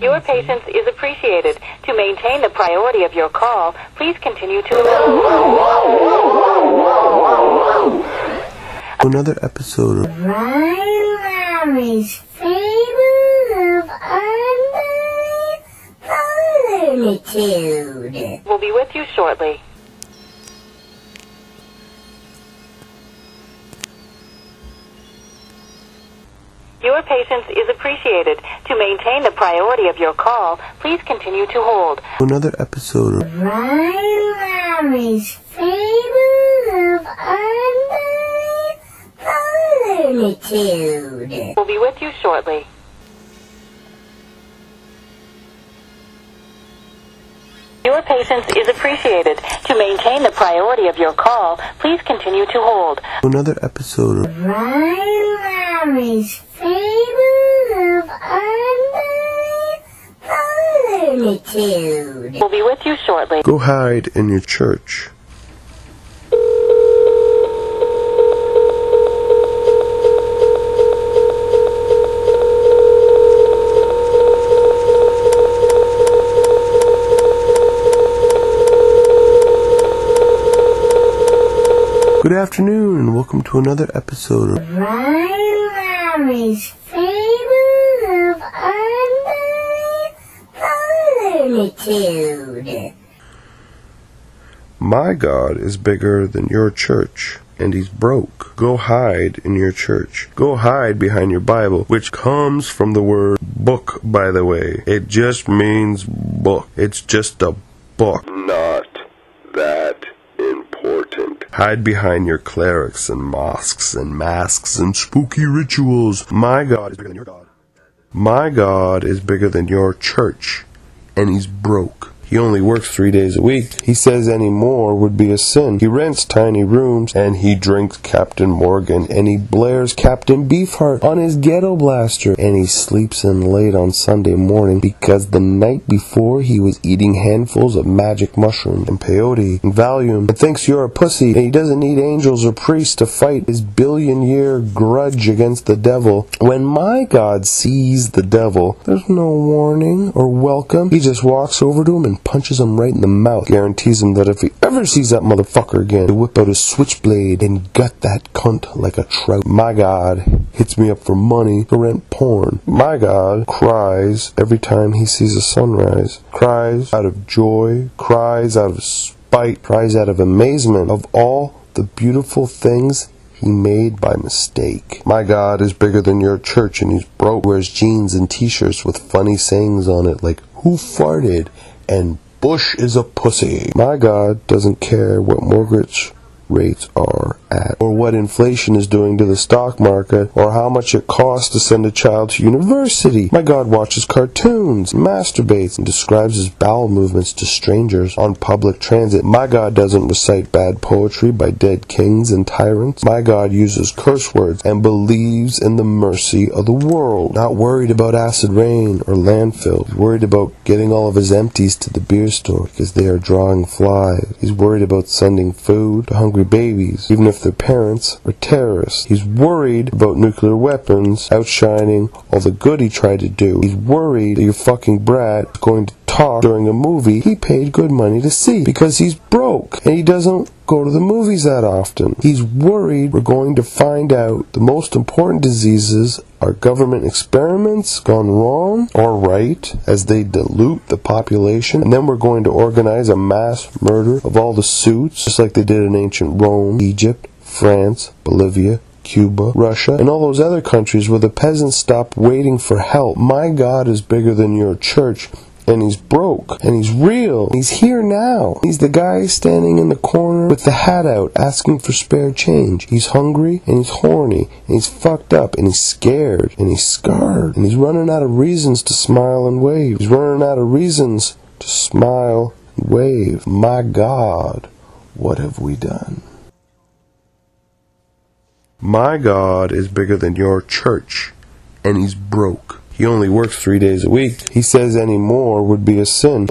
Your patience is appreciated. To maintain the priority of your call, please continue to... Another episode of Larry's Fable of Unbelievitude. We'll be with you shortly. Your patience is appreciated. To maintain the priority of your call, please continue to hold. Another episode of Larry's Fable of Unbelievitude. We'll be with you shortly. Your patience is appreciated. To maintain the priority of your call, please continue to hold. Another episode of Larry's Fable of Unbelievitude. We'll be with you shortly. Go hide in your church. Good afternoon and welcome to another episode of Larry's Fable of Unbelievitude. My God is bigger than your church, and he's broke. Go hide in your church. Go hide behind your Bible, which comes from the word book, by the way. It just means book. It's just a book. Not that important. Hide behind your clerics and mosques and masks and spooky rituals. My God is bigger than your God. My God is bigger than your church, and he's broke. He only works 3 days a week. He says any more would be a sin. He rents tiny rooms, and he drinks Captain Morgan, and he blares Captain Beefheart on his ghetto blaster, and he sleeps in late on Sunday morning because the night before he was eating handfuls of magic mushroom and peyote and Valium, and thinks you're a pussy, and he doesn't need angels or priests to fight his billion-year grudge against the devil. When my God sees the devil, there's no warning or welcome. He just walks over to him and punches him right in the mouth. Guarantees him that if he ever sees that motherfucker again, he'll whip out his switchblade and gut that cunt like a trout. My God hits me up for money to rent porn. My God cries every time he sees a sunrise. Cries out of joy, cries out of spite, cries out of amazement of all the beautiful things he made by mistake. My God is bigger than your church, and he's broke. Wears jeans and t-shirts with funny sayings on it like, who farted? And Bush is a pussy. My God doesn't care what mortgage rates are at, or what inflation is doing to the stock market, or how much it costs to send a child to university. My God watches cartoons, masturbates, and describes his bowel movements to strangers on public transit. My God doesn't recite bad poetry by dead kings and tyrants. My God uses curse words and believes in the mercy of the world. Not worried about acid rain or landfill. He's worried about getting all of his empties to the beer store because they are drawing flies. He's worried about sending food to hungry babies, even if their parents are terrorists. He's worried about nuclear weapons outshining all the good he tried to do. He's worried that your fucking brat is going to talk during a movie he paid good money to see because he's broke and he doesn't go to the movies that often. He's worried we're going to find out the most important diseases are government experiments gone wrong or right as they dilute the population, and then we're going to organize a mass murder of all the suits just like they did in ancient Rome, Egypt, France, Bolivia, Cuba, Russia, and all those other countries where the peasants stopped waiting for help. My God is bigger than your church, and he's broke, and he's real. He's here now. He's the guy standing in the corner with the hat out asking for spare change. He's hungry, and he's horny, and he's fucked up, and he's scared, and he's scarred, and he's running out of reasons to smile and wave. He's running out of reasons to smile and wave. My God, what have we done? My God is bigger than your church, and he's broke. He only works 3 days a week. He says any more would be a sin.